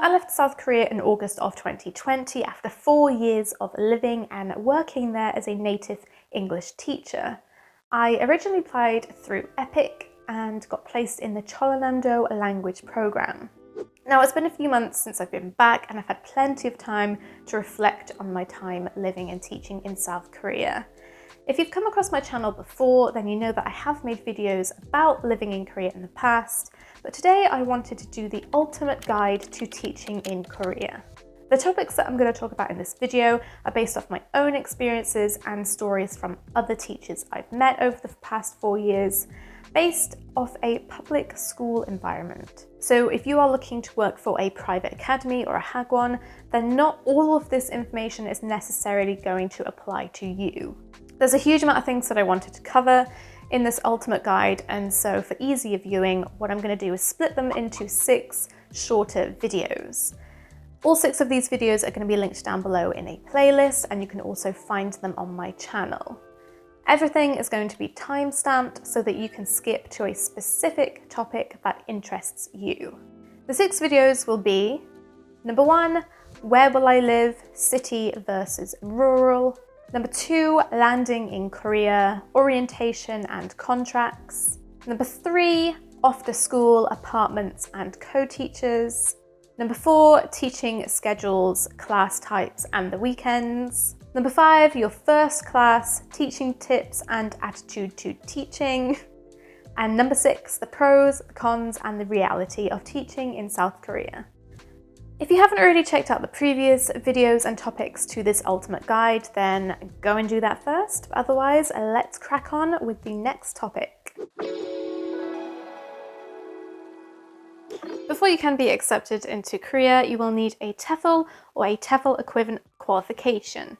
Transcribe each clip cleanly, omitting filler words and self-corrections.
I left South Korea in August of 2020 after 4 years of living and working there as a native English teacher. I originally applied through EPIK and got placed in the Cholanam-do language program. Now, it's been a few months since I've been back and I've had plenty of time to reflect on my time living and teaching in South Korea. If you've come across my channel before, then you know that I have made videos about living in Korea in the past, but today I wanted to do the ultimate guide to teaching in Korea. The topics that I'm going to talk about in this video are based off my own experiences and stories from other teachers I've met over the past 4 years, based off a public school environment. So if you are looking to work for a private academy or a hagwon, then not all of this information is necessarily going to apply to you. There's a huge amount of things that I wanted to cover in this ultimate guide, and so for easier viewing, what I'm going to do is split them into 6 shorter videos. All 6 of these videos are going to be linked down below in a playlist, and you can also find them on my channel. Everything is going to be time-stamped so that you can skip to a specific topic that interests you. The 6 videos will be: number 1, where will I live, city versus rural. Number 2, landing in Korea, orientation and contracts. Number 3, after school, apartments and co-teachers. Number 4, teaching schedules, class types and the weekends. Number 5, your first class, teaching tips and attitude to teaching. And number 6, the pros, the cons and the reality of teaching in South Korea. If you haven't already checked out the previous videos and topics to this ultimate guide, then go and do that first. Otherwise, let's crack on with the next topic. Before you can be accepted into Korea, you will need a TEFL or a TEFL equivalent qualification.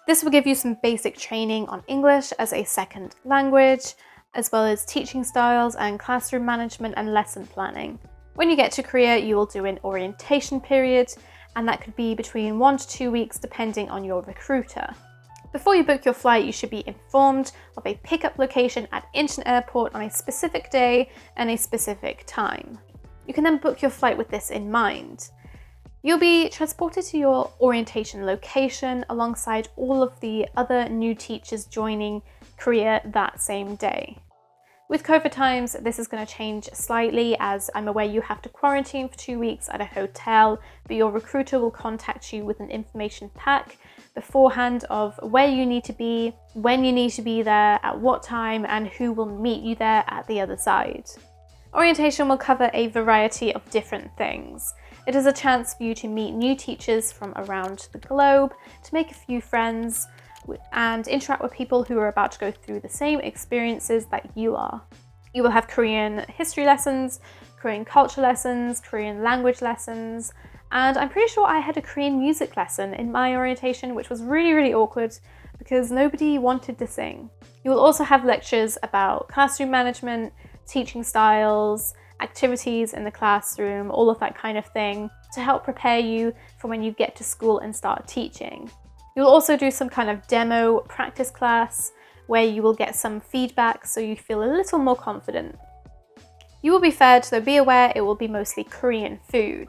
This will give you some basic training on English as a second language, as well as teaching styles and classroom management and lesson planning. When you get to Korea, you will do an orientation period, and that could be between 1 to 2 weeks depending on your recruiter. Before you book your flight, you should be informed of a pickup location at Incheon Airport on a specific day and a specific time. You can then book your flight with this in mind. You'll be transported to your orientation location alongside all of the other new teachers joining Korea that same day. With COVID times, this is going to change slightly, as I'm aware you have to quarantine for 2 weeks at a hotel, but your recruiter will contact you with an information pack beforehand of where you need to be, when you need to be there, at what time, and who will meet you there at the other side. Orientation will cover a variety of different things. It is a chance for you to meet new teachers from around the globe, to make a few friends, and interact with people who are about to go through the same experiences that you are. You will have Korean history lessons, Korean culture lessons, Korean language lessons, and I'm pretty sure I had a Korean music lesson in my orientation, which was really awkward because nobody wanted to sing. You will also have lectures about classroom management, teaching styles, activities in the classroom, all of that kind of thing, to help prepare you for when you get to school and start teaching. You'll also do some kind of demo practice class where you will get some feedback so you feel a little more confident. You will be fed, though be aware it will be mostly Korean food.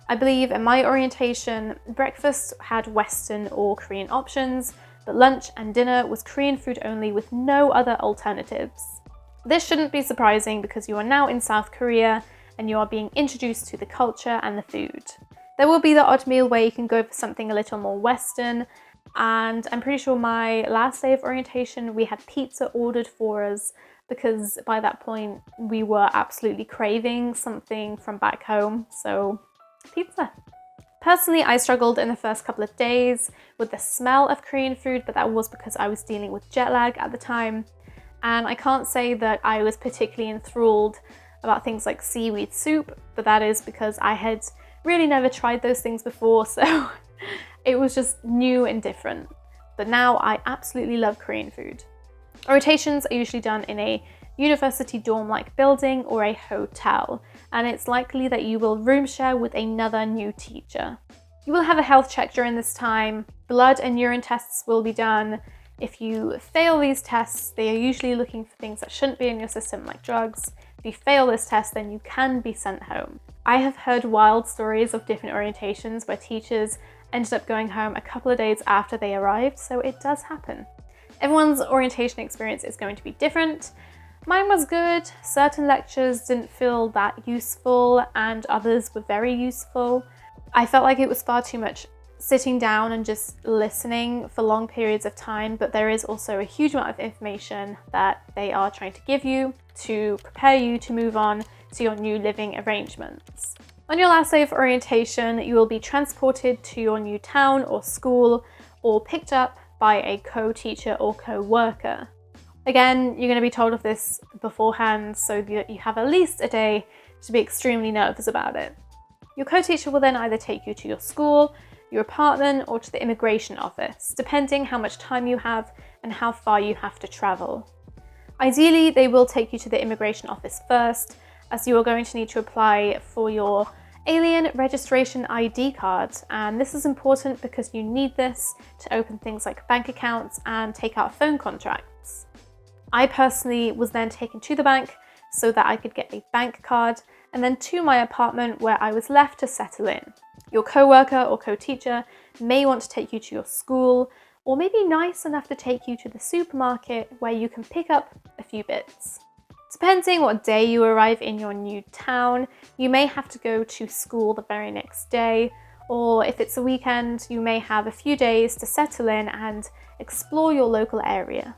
I believe in my orientation, breakfast had Western or Korean options, but lunch and dinner was Korean food only with no other alternatives. This shouldn't be surprising because you are now in South Korea and you are being introduced to the culture and the food. There will be the odd meal where you can go for something a little more Western, and I'm pretty sure my last day of orientation we had pizza ordered for us because by that point we were absolutely craving something from back home, so pizza. Personally, I struggled in the first couple of days with the smell of Korean food, but that was because I was dealing with jet lag at the time, and I can't say that I was particularly enthralled about things like seaweed soup, but that is because I had really never tried those things before, so it was just new and different. But now I absolutely love Korean food. Orientations are usually done in a university dorm-like building or a hotel, and it's likely that you will room share with another new teacher. You will have a health check during this time. Blood and urine tests will be done. If you fail these tests, they are usually looking for things that shouldn't be in your system, like drugs. If you fail this test, then you can be sent home. I have heard wild stories of different orientations where teachers ended up going home a couple of days after they arrived, so it does happen. Everyone's orientation experience is going to be different. Mine was good. Certain lectures didn't feel that useful and others were very useful. I felt like it was far too much sitting down and just listening for long periods of time, but there is also a huge amount of information that they are trying to give you to prepare you to move on to your new living arrangements. On your last day of orientation, you will be transported to your new town or school or picked up by a co-teacher or co-worker. Again, you're going to be told of this beforehand so that you have at least a day to be extremely nervous about it. Your co-teacher will then either take you to your school, your apartment, or to the immigration office, depending how much time you have and how far you have to travel. Ideally, they will take you to the immigration office first, as you are going to need to apply for your alien registration ID card, and this is important because you need this to open things like bank accounts and take out phone contracts. I personally was then taken to the bank so that I could get a bank card and then to my apartment where I was left to settle in. Your co-worker or co-teacher may want to take you to your school or maybe nice enough to take you to the supermarket where you can pick up a few bits. Depending what day you arrive in your new town, you may have to go to school the very next day, or if it's a weekend, you may have a few days to settle in and explore your local area.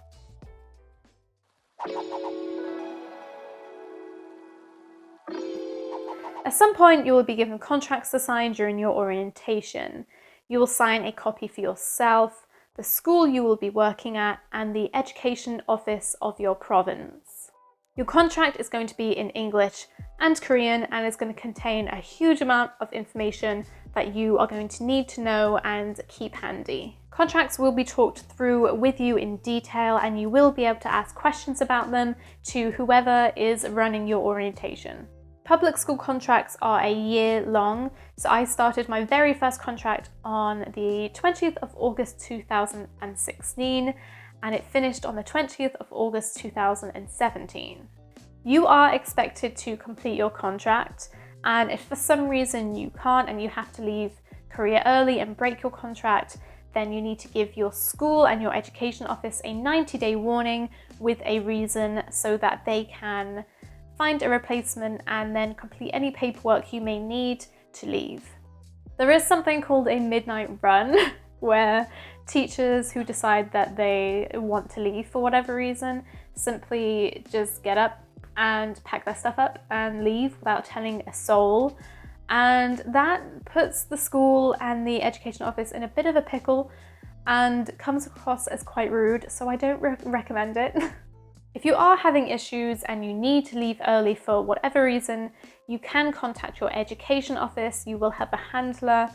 At some point, you will be given contracts to sign during your orientation. You will sign a copy for yourself, the school you will be working at, and the education office of your province. Your contract is going to be in English and Korean and is going to contain a huge amount of information that you are going to need to know and keep handy. Contracts will be talked through with you in detail and you will be able to ask questions about them to whoever is running your orientation. Public school contracts are a year long, so I started my very first contract on the 20th of August 2016 and it finished on the 20th of August 2017. You are expected to complete your contract, and if for some reason you can't and you have to leave Korea early and break your contract, then you need to give your school and your education office a 90-day warning with a reason so that they can find a replacement and then complete any paperwork you may need to leave. There is something called a midnight run where teachers who decide that they want to leave for whatever reason simply just get up and pack their stuff up and leave without telling a soul, and that puts the school and the education office in a bit of a pickle and comes across as quite rude, so I don't recommend it. If you are having issues and you need to leave early for whatever reason, you can contact your education office. You will have a handler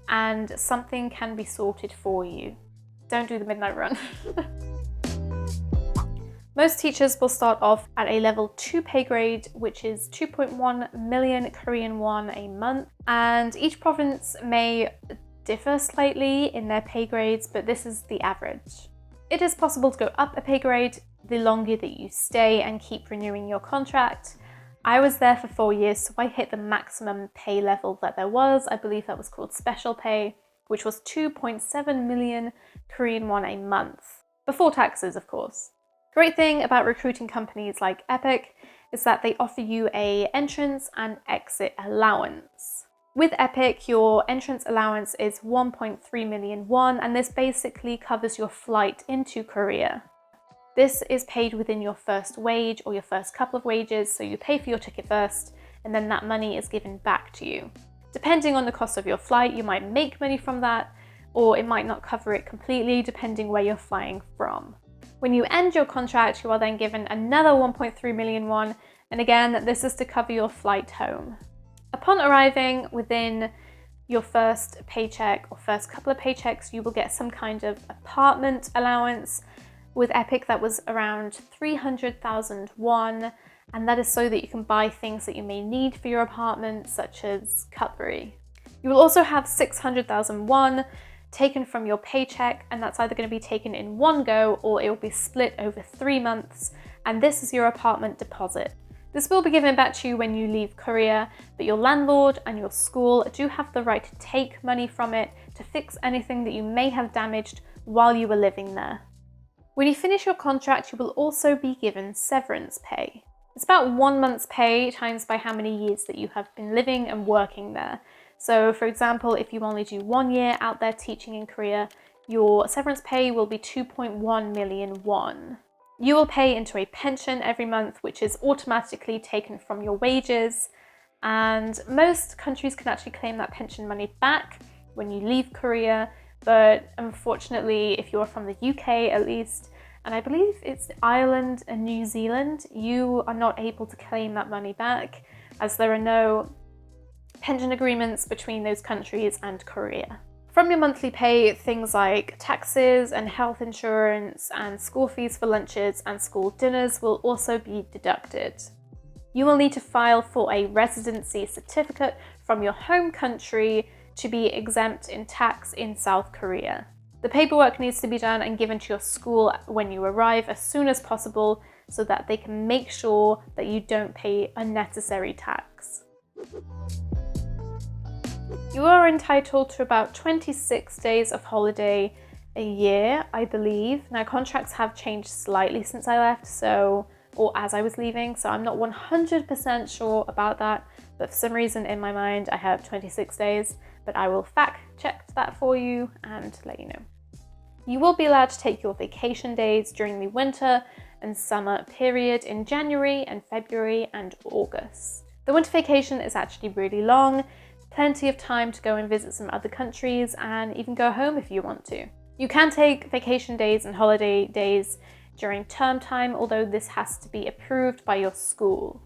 and something can be sorted for you. Don't do the midnight run. Most teachers will start off at a level 2 pay grade, which is 2.1 million Korean won a month, and each province may differ slightly in their pay grades, but this is the average. It is possible to go up a pay grade the longer that you stay and keep renewing your contract. I was there for 4 years, so I hit the maximum pay level that there was. I believe that was called special pay, which was 2.7 million Korean won a month, before taxes, of course. Great thing about recruiting companies like EPIK is that they offer you an entrance and exit allowance. With EPIK, your entrance allowance is 1.3 million won, and this basically covers your flight into Korea. This is paid within your first wage or your first couple of wages, so you pay for your ticket first and then that money is given back to you. Depending on the cost of your flight, you might make money from that, or it might not cover it completely depending where you're flying from. When you end your contract, you are then given another 1.3 million won, and again, this is to cover your flight home. Upon arriving, within your first paycheck or first couple of paychecks, you will get some kind of apartment allowance. With EPIK, that was around 300,000 won, and that is so that you can buy things that you may need for your apartment, such as cutlery. You will also have 600,000 won taken from your paycheck, and that's either going to be taken in one go or it will be split over 3 months, and this is your apartment deposit. This will be given back to you when you leave Korea, but your landlord and your school do have the right to take money from it to fix anything that you may have damaged while you were living there. When you finish your contract, you will also be given severance pay. It's about 1 month's pay times by how many years that you have been living and working there. So for example, if you only do 1 year out there teaching in Korea, your severance pay will be 2.1 million won. You will pay into a pension every month, which is automatically taken from your wages. And most countries can actually claim that pension money back when you leave Korea. But unfortunately, if you're from the UK at least, and I believe it's Ireland and New Zealand, you are not able to claim that money back as there are no pension agreements between those countries and Korea. From your monthly pay, things like taxes and health insurance and school fees for lunches and school dinners will also be deducted. You will need to file for a residency certificate from your home country to be exempt in tax in South Korea. The paperwork needs to be done and given to your school when you arrive as soon as possible so that they can make sure that you don't pay unnecessary tax. You are entitled to about 26 days of holiday a year, I believe. Now, contracts have changed slightly since I left, or as I was leaving, so I'm not 100% sure about that, but for some reason in my mind I have 26 days, but I will fact check that for you and let you know. You will be allowed to take your vacation days during the winter and summer period in January and February and August. The winter vacation is actually really long. Plenty of time to go and visit some other countries and even go home if you want to. You can take vacation days and holiday days during term time, although this has to be approved by your school.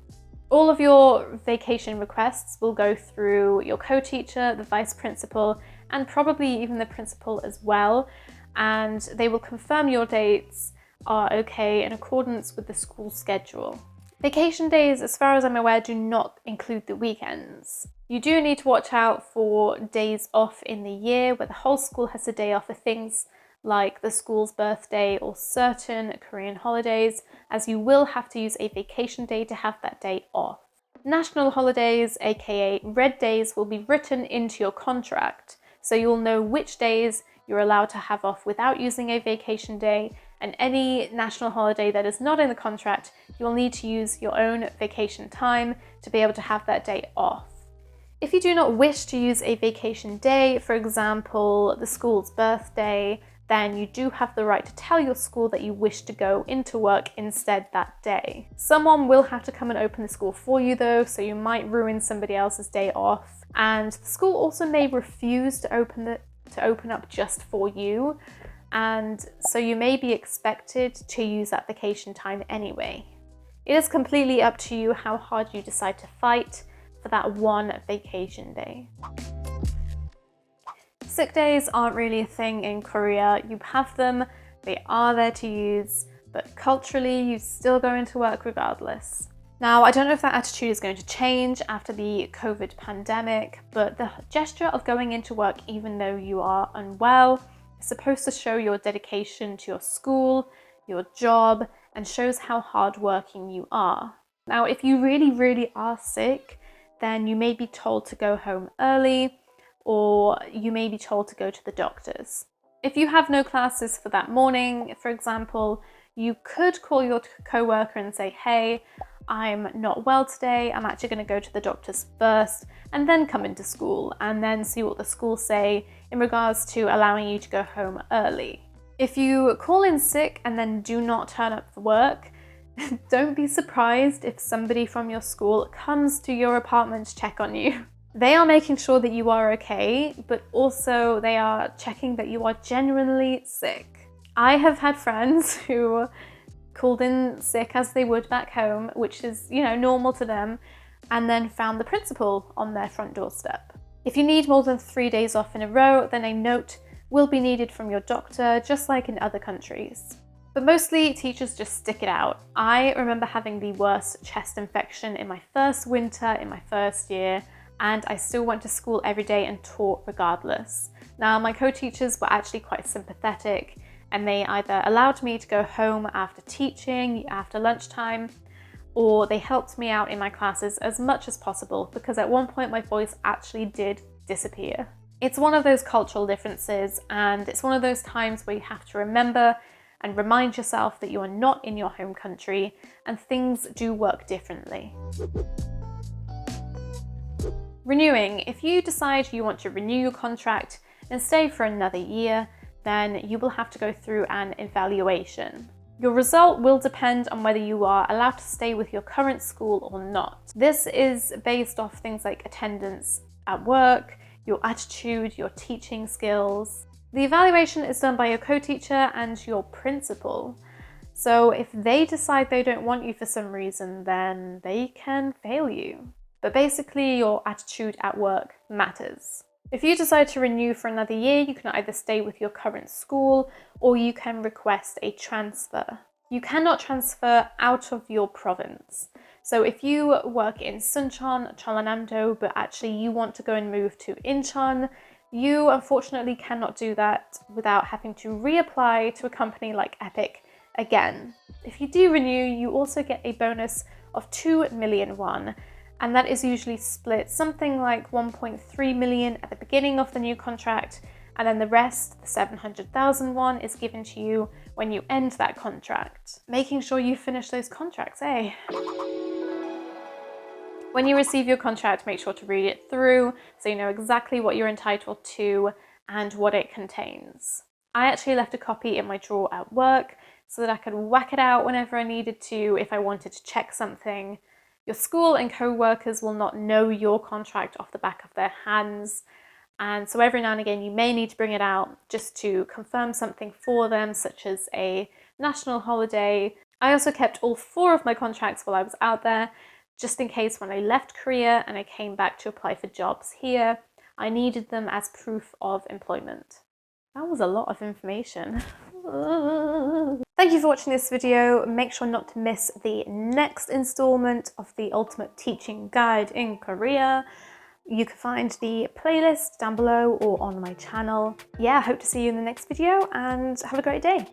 All of your vacation requests will go through your co-teacher, the vice principal, and probably even the principal as well, and they will confirm your dates are okay in accordance with the school schedule. Vacation days, as far as I'm aware, do not include the weekends. You do need to watch out for days off in the year where the whole school has a day off for things like the school's birthday or certain Korean holidays, as you will have to use a vacation day to have that day off. National holidays, aka red days, will be written into your contract, so you'll know which days you're allowed to have off without using a vacation day, and any national holiday that is not in the contract, you'll need to use your own vacation time to be able to have that day off. If you do not wish to use a vacation day, for example, the school's birthday, then you do have the right to tell your school that you wish to go into work instead that day. Someone will have to come and open the school for you though, so you might ruin somebody else's day off. And the school also may refuse to open up just for you, and so you may be expected to use that vacation time anyway. It is completely up to you how hard you decide to fight for that one vacation day. Sick days aren't really a thing in Korea. You have them, they are there to use, but culturally you still go into work regardless. Now, I don't know if that attitude is going to change after the COVID pandemic, but the gesture of going into work even though you are unwell is supposed to show your dedication to your school, your job, and shows how hardworking you are. Now, if you really are sick, then you may be told to go home early, or you may be told to go to the doctors. If you have no classes for that morning, for example, you could call your co-worker and say, hey, I'm not well today, I'm actually going to go to the doctors first and then come into school, and then see what the school say in regards to allowing you to go home early. If you call in sick and then do not turn up for work, don't be surprised if somebody from your school comes to your apartment to check on you. They are making sure that you are okay, but also they are checking that you are genuinely sick. I have had friends who called in sick as they would back home, which is, normal to them, and then found the principal on their front doorstep. If you need more than 3 days off in a row, then a note will be needed from your doctor, just like in other countries. But mostly teachers just stick it out. I remember having the worst chest infection in my first winter, in my first year, and I still went to school every day and taught regardless. Now, my co-teachers were actually quite sympathetic, and they either allowed me to go home after teaching, after lunchtime, or they helped me out in my classes as much as possible, because at one point my voice actually did disappear. It's one of those cultural differences, and it's one of those times where you have to remember and remind yourself that you are not in your home country and things do work differently. Renewing. If you decide you want to renew your contract and stay for another year, then you will have to go through an evaluation. Your result will depend on whether you are allowed to stay with your current school or not. This is based off things like attendance at work, your attitude, your teaching skills. The evaluation is done by your co-teacher and your principal. So if they decide they don't want you for some reason, then they can fail you. But basically, your attitude at work matters. If you decide to renew for another year, you can either stay with your current school or you can request a transfer. You cannot transfer out of your province. So if you work in Suncheon, Jeollanam-do, but actually you want to go and move to Incheon, you unfortunately cannot do that without having to reapply to a company like EPIK again. If you do renew, you also get a bonus of 2 million won, and that is usually split something like 1.3 million at the beginning of the new contract, and then the rest, the 700,000 won, is given to you when you end that contract. Making sure you finish those contracts, eh? When you receive your contract, make sure to read it through so you know exactly what you're entitled to and what it contains. I actually left a copy in my drawer at work so that I could whack it out whenever I needed to if I wanted to check something. Your school and co-workers will not know your contract off the back of their hands, and so every now and again you may need to bring it out just to confirm something for them, such as a national holiday. I also kept all 4 of my contracts while I was out there, just in case when I left Korea and I came back to apply for jobs here, I needed them as proof of employment. That was a lot of information. Thank you for watching this video. Make sure not to miss the next installment of the Ultimate Teaching Guide in Korea. You can find the playlist down below or on my channel. Yeah, I hope to see you in the next video and have a great day.